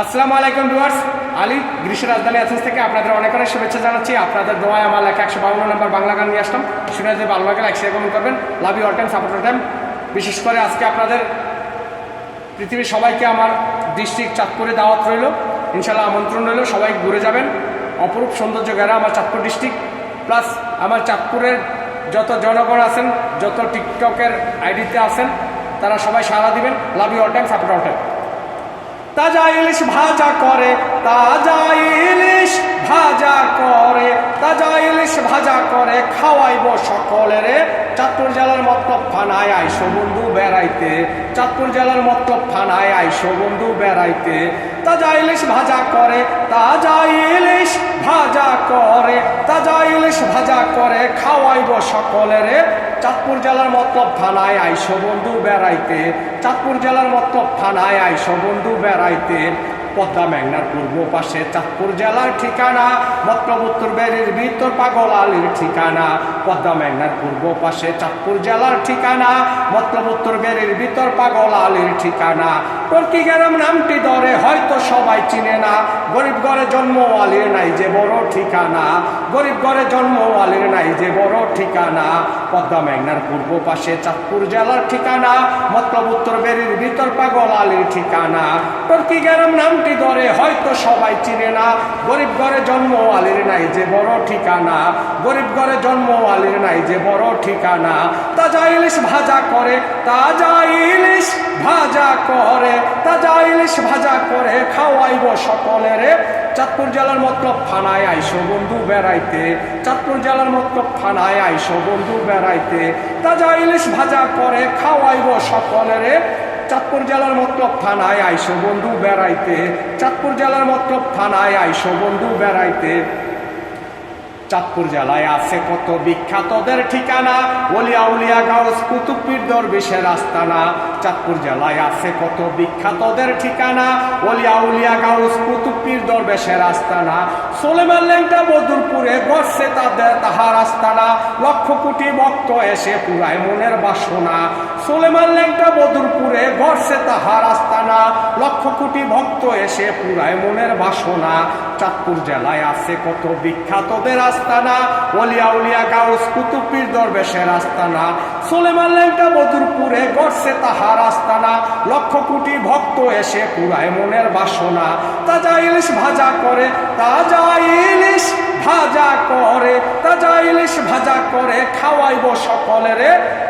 আসসালামু আলাইকুম ভিউয়ার্স, আলী গ্রীষ্মের রাজধানী এথেন্স থেকে আপনাদের অনেক অনেক শুভেচ্ছা জানাচ্ছি। আপনাদের দোয়ায় আমার লেখা 152 নম্বর বাংলা গান নিয়ে আসলাম। শুনে যে ভালো লাগে লাইক শেয়ার কমেন্ট করবেন। Love you all time, support all time. বিশেষ করে আজকে আপনাদের পৃথিবীর সবাইকে আমার ডিস্ট্রিক্ট চাঁদপুরে দাওয়াত রইল, ইনশাল্লাহ আমন্ত্রণ রইল, সবাই ঘুরে যাবেন। অপরূপ সৌন্দর্য ঘেরা আমার চাঁদপুর ডিস্ট্রিক্ট, প্লাস আমার চাঁদপুরের যত জনগণ আছেন, যত টিকটকের আইডিতে আছেন, তারা সবাই সাড়া দিবেন। Love you all time, support all time. তাজা ইলিশ ভাজা করে, তাজা ইলিশ ভাজা করে, তাজা ইলিশ ভাজা করে, খাওয়াইব সকলের। চাঁদপুর জেলার মতলব থানায় আইসো বন্ধু বেড়াইতে, চাঁদপুর জেলার মতলব থানায় আইসো বন্ধু বেড়াইতে। তাজা ইলিশ ভাজা করে, তাজা ইলিশ ভাজা করে, তাজা ইলিশ ভাজা করে, খাওয়াইব সকলের। চাঁদপুর জেলার মতলব থানায় আইসো বন্ধু বেড়াইতে, চাঁদপুর জেলার মতলব থানায় আইসো বন্ধু বেড়াইতে। পদ্মা মেঘনার পূর্ব পাশে চাঁদপুর জেলার ঠিকানা, মতলব উত্তর বেরির ভিতর পাগল আলীর ঠিকানা। পদ্মা মেঘনার পূর্ব পাশে চাঁদপুর জেলার ঠিকানা, মতলব উত্তর বেরির ভিতর পাগল আলীর ঠিকানা। টর্কি গ্রাম নামটি ধরে হয়তো সবাই চিনে না, গরিব ঘরে জন্ম আলীর নাই যে বড় ঠিকানা, গরিব ঘরে জন্ম আলীর নাই যে বড় ঠিকানা। পদ্মা মেঘনার পূর্ব পাশে চাঁদপুর জেলার ঠিকানা, মতলব উত্তর বেরির ভিতর পাগল আলীর ঠিকানা। টর্কি গ্রাম নামটি ধরে হয়তো সবাই চিনে না, গরিব ঘরে জন্ম আলীর নাই যে বড় ঠিকানা, গরিব ঘরে জন্ম আলীর নাই যে বড় ঠিকানা। তাজা ইলিশ ভাজা করে, তাজা ইলিশ ভাজা করে, তাজা ইলিশ ভাজা করে, খাওয়াইব সকলের। চাঁদপুর জেলার মতলব থানায় আইসো বন্ধু বেড়াইতে, চাঁদপুর জেলার মতলব থানায় আইসো বন্ধু বেড়াইতে। তাজা ইলিশ ভাজা করে, খাওয়াইব সকলের। চাঁদপুর জেলার মতলব থানায় আইসো বন্ধু বেড়াইতে, চাঁদপুর জেলার মতলব থানায় আইসো বন্ধু বেড়াইতে। চাঁদপুর জেলায় আছে কত বিখ্যাতদের ঠিকানা, ওলিয়া উলিয়া গাউস কুতুব পীর দরবেশের আস্তানা। চাঁদপুর জেলায় আছে কত বিখ্যাতদের ঠিকানা, ওলিয়া উলিয়া গাউস কুতুব পীর দরবেশের আস্তানা। সোলেমান ল্যাংটা বদরপুরে গড়ছে তাহার আস্তানা, লক্ষ কোটি ভক্ত এসে পুরায় মনের বাসনা। সোলেমান ল্যাংটা বদরপুরে গড়ছে তাহার আস্তানা, লক্ষ কোটি ভক্ত এসে পুরায় মনের বাসনা। চাঁদপুর জেলায় আছে কত বিখ্যাতদের আস্তানা, ওলিয়া উলিয়া গাউস কুতুব পীর দরবেশের আস্তানা। সোলেমান ল্যাংটা বদরপুরে গড়ছে তাহার আস্তানা, লক্ষ কোটি ভক্ত এসে পুরায় মনের বাসনা। তাজা ইলিশ ভাজা করে, তাজা ইলিশ ভাজা করে, তাজা ইলিশ ভাজা করে, খাওয়াইব সকলের।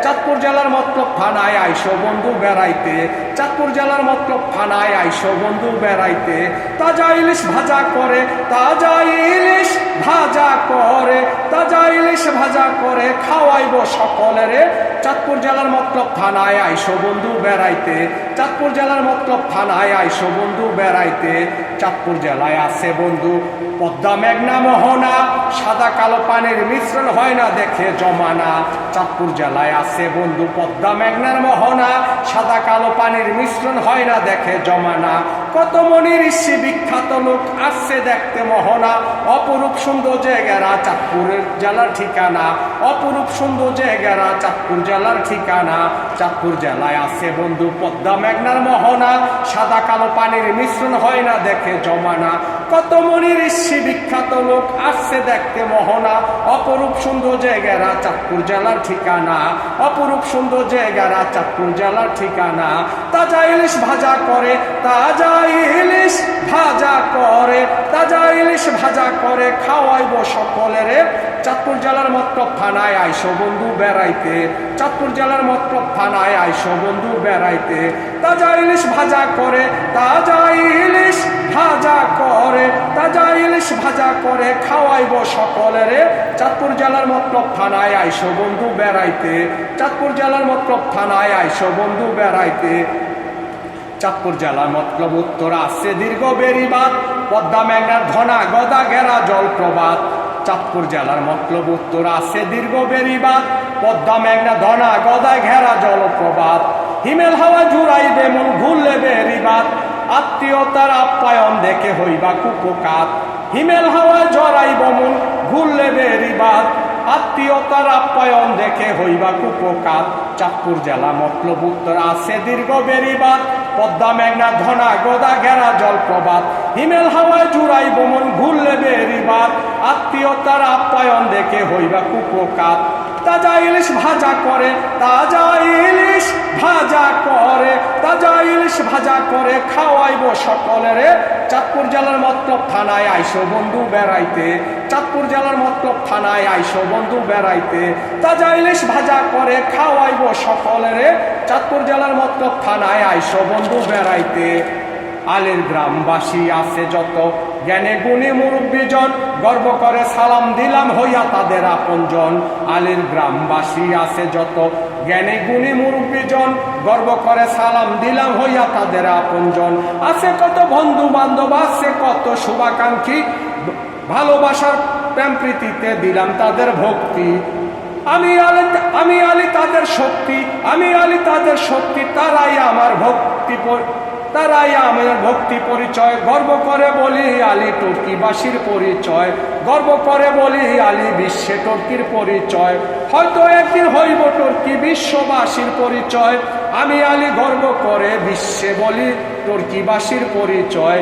চাঁদপুর জেলার মতলব থানায় আইসো বন্ধু বেড়াইতে, চাঁদপুর জেলার মতলব থানায় আইসো বন্ধু বেড়াইতে। তাজা ইলিশ ভাজা করে, তাজা ইলিশ ভাজা করে, তাজা ইলিশ ভাজা করে, খাওয়াইব সকলের। চাঁদপুর জেলার মতলব থানায় আইসো বন্ধু বেড়াইতে, চাঁদপুর জেলার মতলব থানায় আইসো বন্ধু বেড়াইতে। চাঁদপুর জেলায় আছে বন্ধু পদ্মা মেঘনা মোহনা, সাদা কালো পানির মিশ্রণ হয় না দেখে জমানা। চাঁদপুর জেলায় আছে বন্ধু পদ্মা মেঘনার মোহনা, সাদা কালো পানির মিশ্রণ হয় না দেখে জমানা। কত মনির ঋষি বিখ্যাত লোক আসছে দেখতে মোহনা, অপরূপ সুন্দর জায়গারা চাঁদপুরের জেলার ঠিকানা, অপরূপ সুন্দর জায়গারা চাঁদপুর জেলার ঠিকানা। চাঁদপুর জেলায় আছে বন্ধু পদ্মা মেঘনার মোহনা, সাদা কালো পানির মিশ্রণ হয় না দেখে জমানা। কত মনির ঋষি বিখ্যাত লোক আসছে দেখতে মোহনা, অপরূপ সুন্দর জায়গারা চাঁদপুর জেলার ঠিকানা, অপরূপ সুন্দর জায়গারা চাঁদপুর জেলার ঠিকানা। তাজা ইলিশ ভাজা করে, তাজা ইলিশ ভাজা করে, তাজা ইলিশ ভাজা করে, খাওয়াইব সকলের। চাঁদপুর জেলার মতলব থানায় আইসো বন্ধু বেড়াইতে, চাঁদপুর জেলার মতলব থানায় আইসো বন্ধু বেড়াইতে। তাজা ইলিশ ভাজা করে, তাজা ইলিশ ভাজা করে, তাজা ইলিশ ভাজা করে, খাওয়াইব সকলের। চাঁদপুর জেলার মতলব থানায় আইসো বন্ধু বেড়াইতে, চাঁদপুর জেলার মতলব থানায় আইসো বন্ধু বেড়াইতে। চাঁদপুর জেলার মতলব উত্তর আছে দীর্ঘ বেরিবাদ, পদ্মা মেঘনার ধনা গদা ঘেরা জলপ্রপাত। চাঁদপুর জেলার মতলব উত্তর আছে দীর্ঘ বেরিবাদ, পদ্মা মেঘনা ধনা গদা ঘেরা জলপ্রপাত। হিমেল হাওয়া জুড়াইবে মন ঘুরলে বেরিবাদ, আত্মীয়তার আপ্যায়ন দেখে হইবা কুপকাত। হিমেল হাওয়া জড়াইব মন ঘুরলে বেরিবাদ, আত্মীয়তার আপ্যায়ন দেখে হইবা কুপকাত। চাঁদপুর জেলা মতলব উত্তর আছে দীর্ঘ বেরিবাদ, পদ্মা মেঘনা ধনা গোদা ঘেরা জলপ্রপাত হিমেল হাওয়ায় জুড়াই বমন ঘুরলে বেরিবাত আত্মীয়তার আপ্যায়ন দেখে হইবা কুপোকাত তাজা ইলিশ ভাজা করে তাজা ইলিশ ভাজা করে তাজা ইলিশ ভাজা করে খাওয়াইব সকলেরে চাঁদপুর জেলার মতলব থানায় আইসো বন্ধু বেড়াইতে চাঁদপুর জেলার মতলব থানায় আইসো বন্ধু বেড়াইতে তাজা ইলিশ ভাজা করে খাওয়াইব সকলেরে চাঁদপুর জেলার মতলব থানায় আইসো বন্ধু বেড়াইতে আলীর গ্রামবাসী আছে যত জ্ঞানে গুণী মুরব্বীজন গর্ব করে সালাম দিলাম হইয়া তাদের আপনজন আলীর গ্রামবাসী আছে যত জ্ঞানে গুণী মুরব্বীজন গর্ব করে সালাম দিলাম হইয়া তাদের আপনজন আছে কত বন্ধু বান্ধব আছে কত শুভাকাঙ্ক্ষী ভালোবাসার প্রেম প্রীতিতে দিলাম তাদের ভক্তি আমি আলী তাদের শক্তি আমি আলী তাদের শক্তি তারাই আমার ভক্তি পরিচয় গর্ব করে বলি আলী টর্কিবাসীর পরিচয় গর্ব করে বলি আলী বিশ্বে টর্কির পরিচয় হয়তো একদিন হইব টর্কি বিশ্ববাসীর পরিচয় আমি আলী গর্ব করে বিশ্বে বলি টর্কিবাসীর পরিচয়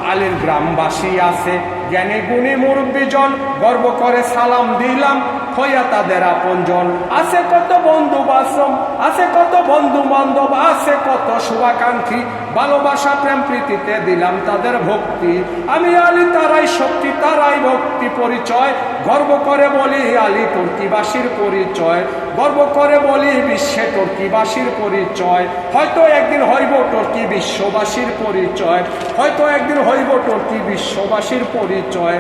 আলীর গ্রামবাসী আছে জ্ঞানী গুণী মুরব্বীজন গর্ব করে সালাম দিলাম হইয়া তাদের আপনজন আছে কত বন্ধু বাসম আছে কত বন্ধু বান্ধব আছে কত শুভাকাঙ্ক্ষী ভালোবাসা প্রেম প্রীতিতে দিলাম তাদের ভক্তি আমি আলী তারাই শক্তি তারাই ভক্তি পরিচয় গর্ব করে বলি আলী টর্কিবাসীর পরিচয় গর্ব করে বলি বিশ্বে টর্কিবাসীর পরিচয় হয়তো একদিন হইব টর্কি বিশ্ববাসীর পরিচয় হয়তো একদিন হইব টর্কি বিশ্ববাসীর পরিচয়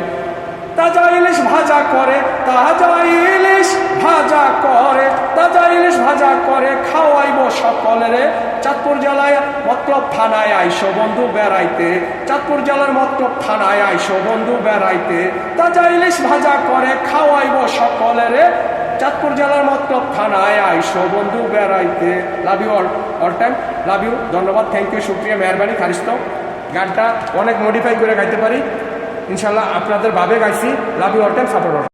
তাজা ইলিশ ভাজা করে তাজা ইলিশ ভাজা করে তাজা ইলিশ ভাজা করে খাওয়াইব সকলেরে চাঁদপুর জেলায় মতলব থানায় আইসো বন্ধু বেড়াইতে চাঁদপুর জেলার মতলব থানায় আইসো বন্ধু বেড়াইতে তাজা ইলিশ ভাজা করে খাওয়াইব সকলেরে চাঁদপুর জেলার মতলব থানায় আইসো বন্ধু বেড়াইতে love you all time love you ধন্যবাদ থ্যাংক ইউ শুক্রিয়া মেহরবানি খারিস্ত গানটা অনেক মডিফাই করে গাইতে পারি ইনশাল্লাহ আপনাদের ভাবে গাইছি love you all time support